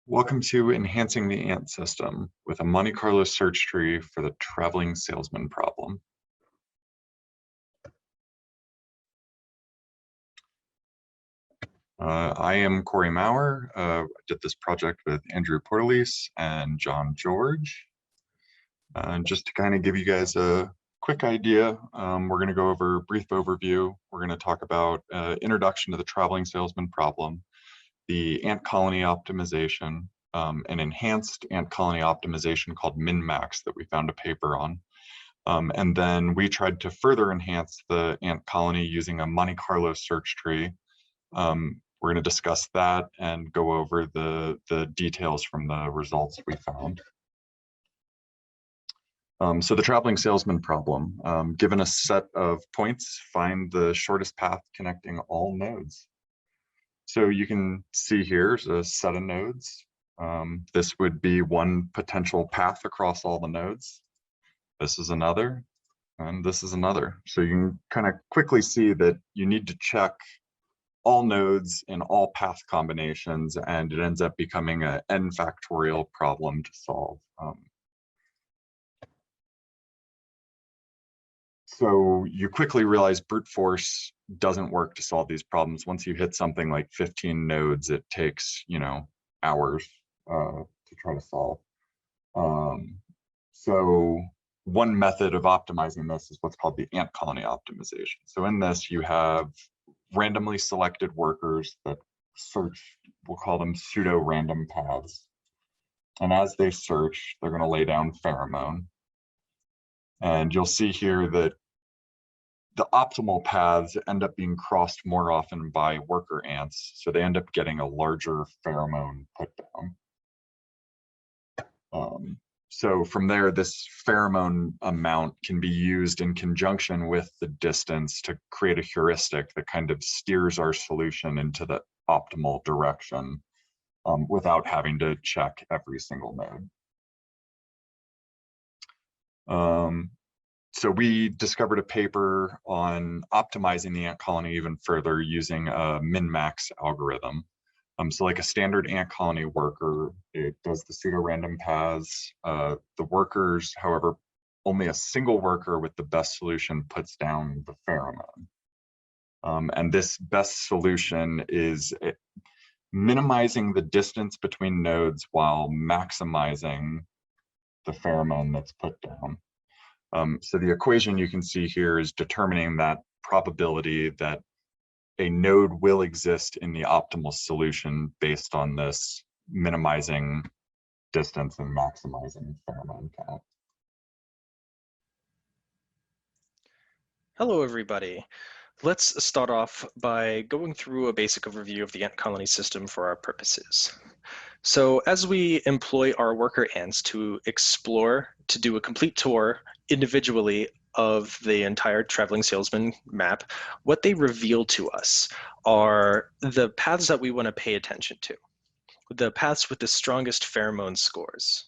Welcome to Enhancing the Ant System with a Monte Carlo search tree for the traveling salesman problem. I am Corey Maurer. I did this project with Andrew Portalise and John George. And just to kind of give you guys a quick idea, we're going to go over a brief overview. We're going to talk about introduction to the traveling salesman problem, the ant colony optimization, an enhanced ant colony optimization called min-max that we found a paper on. And then we tried to further enhance the ant colony using a Monte Carlo search tree. We're going to discuss that and go over the details from the results we found. So the traveling salesman problem, given a set of points, find the shortest path connecting all nodes. So you can see here's a set of nodes. This would be one potential path across all the nodes. This is another, and this is another. So you can kind of quickly see that you need to check all nodes in all path combinations, and it ends up becoming an n factorial problem to solve. So you quickly realize brute force doesn't work to solve these problems. Once you hit something like 15 nodes, it takes, hours to try to solve. So one method of optimizing this is what's called the ant colony optimization. So in this, you have randomly selected workers that search, we'll call them pseudo-random paths. And as they search, they're going to lay down pheromone. And you'll see here that the optimal paths end up being crossed more often by worker ants, so they end up getting a larger pheromone put down. So from there, this pheromone amount can be used in conjunction with the distance to create a heuristic that kind of steers our solution into the optimal direction without having to check every single node. So we discovered a paper on optimizing the ant colony even further using a min-max algorithm. So like a standard ant colony worker, it does the pseudo-random paths. The workers, however, only a single worker with the best solution puts down the pheromone. And this best solution is minimizing the distance between nodes while maximizing the pheromone that's put down. So the equation you can see here is determining that probability that a node will exist in the optimal solution based on this minimizing distance and maximizing pheromone count. Hello, everybody. Let's start off by going through a basic overview of the ant colony system for our purposes. So as we employ our worker ants to explore, to do a complete tour individually of the entire traveling salesman map, what they reveal to us are the paths that we want to pay attention to, the paths with the strongest pheromone scores.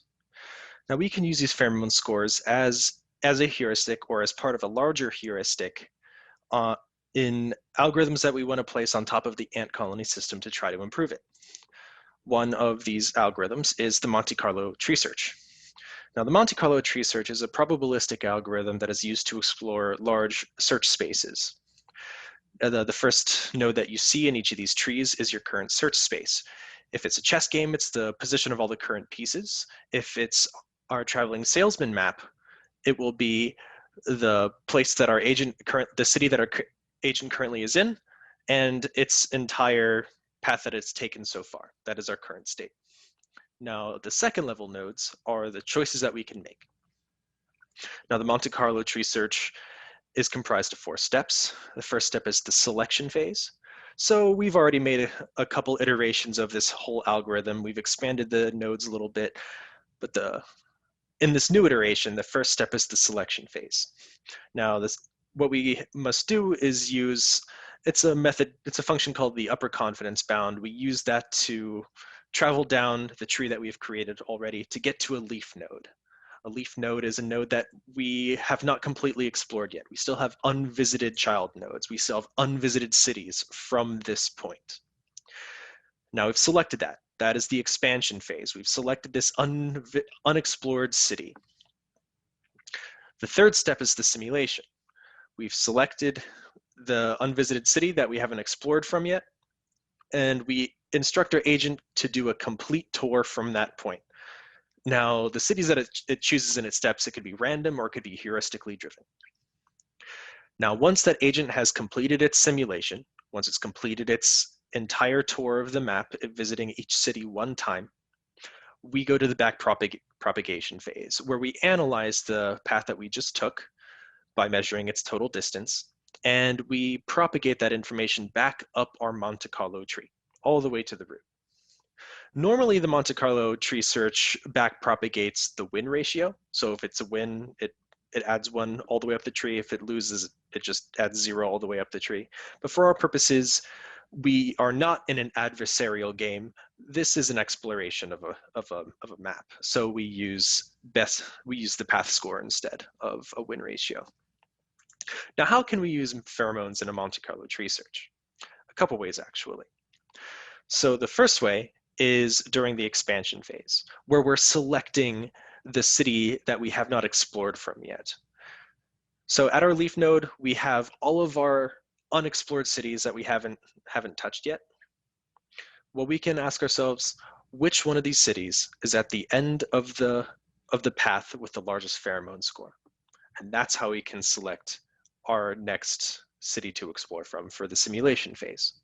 Now we can use these pheromone scores as a heuristic or as part of a larger heuristic in algorithms that we want to place on top of the ant colony system to try to improve it. One of these algorithms is the Monte Carlo tree search. Now, the Monte Carlo tree search is a probabilistic algorithm that is used to explore large search spaces. The first node that you see in each of these trees is your current search space. If it's a chess game, it's the position of all the current pieces. If it's our traveling salesman map, it will be the place that our the city that our agent currently is in, and its entire path that it's taken so far. That is our current state. Now, the second level nodes are the choices that we can make. Now, the Monte Carlo tree search is comprised of 4 steps. The first step is the selection phase. So we've already made a couple iterations of this whole algorithm. We've expanded the nodes a little bit, but in this new iteration, the first step is the selection phase. Now, what we must do is use, it's a function called the upper confidence bound. We use that to travel down the tree that we've created already to get to a leaf node. A leaf node is a node that we have not completely explored yet. We still have unvisited child nodes. We still have unvisited cities from this point. Now we've selected that. That is the expansion phase. We've selected this unexplored city. The third step is the simulation. We've selected the unvisited city that we haven't explored from yet, and we instruct our agent to do a complete tour from that point. Now, the cities that it chooses in its steps, it could be random or it could be heuristically driven. Now, once that agent has completed its simulation, once it's completed its entire tour of the map, visiting each city one time, we go to the back propagation phase, where we analyze the path that we just took by measuring its total distance, and we propagate that information back up our Monte Carlo tree, all the way to the root. Normally, the Monte Carlo tree search back propagates the win ratio. So if it's a win, it adds 1 all the way up the tree. If it loses, it just adds 0 all the way up the tree. But for our purposes, we are not in an adversarial game. This is an exploration of a map. So we use the path score instead of a win ratio. Now, how can we use pheromones in a Monte Carlo tree search? A couple ways, actually. So the first way is during the expansion phase, where we're selecting the city that we have not explored from yet. So at our leaf node, we have all of our unexplored cities that we haven't touched yet. Well, we can ask ourselves, which one of these cities is at the end of the path with the largest pheromone score? And that's how we can select our next city to explore from for the simulation phase.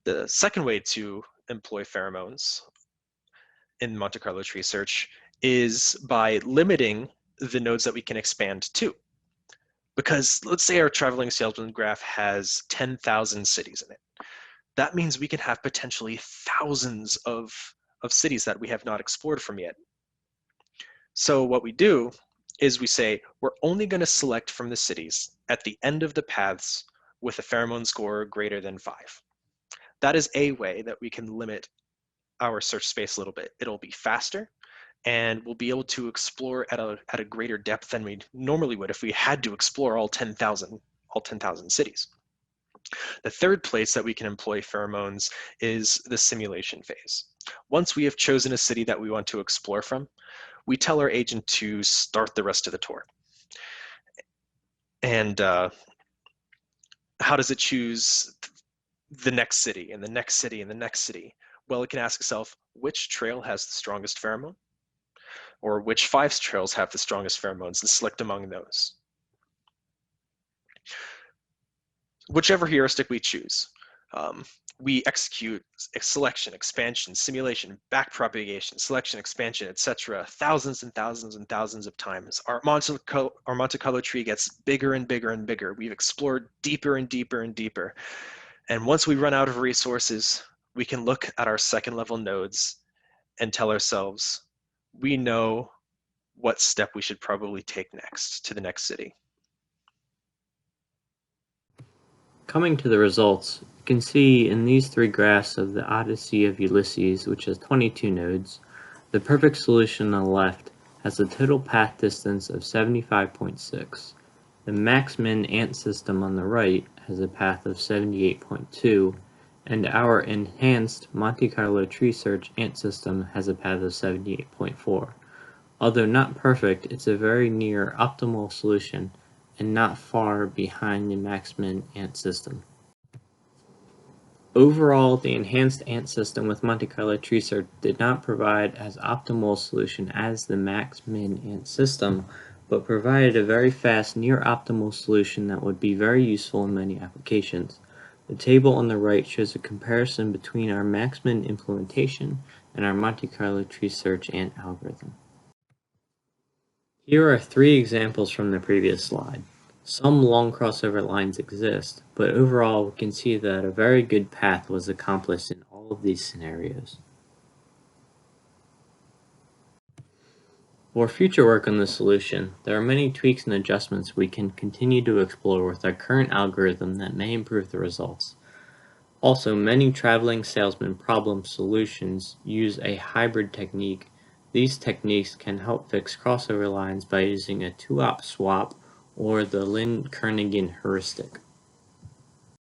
The second way to employ pheromones in Monte Carlo tree search is by limiting the nodes that we can expand to. Because let's say our traveling salesman graph has 10,000 cities in it. That means we can have potentially thousands of cities that we have not explored from yet. So what we do is we say, we're only going to select from the cities at the end of the paths with a pheromone score greater than 5. That is a way that we can limit our search space a little bit. It'll be faster, and we'll be able to explore at a greater depth than we normally would if we had to explore all 10,000 cities. The third place that we can employ pheromones is the simulation phase. Once we have chosen a city that we want to explore from, we tell our agent to start the rest of the tour. And how does it choose the next city and the next city and the next city? Well, it can ask itself, which trail has the strongest pheromone? Or which 5 trails have the strongest pheromones, and select among those. Whichever heuristic we choose, we execute selection, expansion, simulation, backpropagation, selection, expansion, etc., thousands and thousands and thousands of times. Our Monte Carlo tree gets bigger and bigger and bigger. We've explored deeper and deeper and deeper. And once we run out of resources, we can look at our second level nodes and tell ourselves, we know what step we should probably take next to the next city. Coming to the results, you can see in these 3 graphs of the Odyssey of Ulysses, which has 22 nodes, the perfect solution on the left has a total path distance of 75.6. The max-min ant system on the right has a path of 78.2, and our enhanced Monte Carlo tree search ant system has a path of 78.4. Although not perfect, it's a very near optimal solution and not far behind the max-min ant system. Overall, the enhanced ant system with Monte Carlo tree search did not provide as optimal solution as the max-min ant system, but provided a very fast near optimal solution that would be very useful in many applications. The table on the right shows a comparison between our max-min implementation and our Monte Carlo tree search ant algorithm. Here are 3 examples from the previous slide. Some long crossover lines exist, but overall we can see that a very good path was accomplished in all of these scenarios. For future work on this solution, there are many tweaks and adjustments we can continue to explore with our current algorithm that may improve the results. Also, many traveling salesman problem solutions use a hybrid technique. These techniques can help fix crossover lines by using a 2-op swap or the Lin-Kernighan heuristic.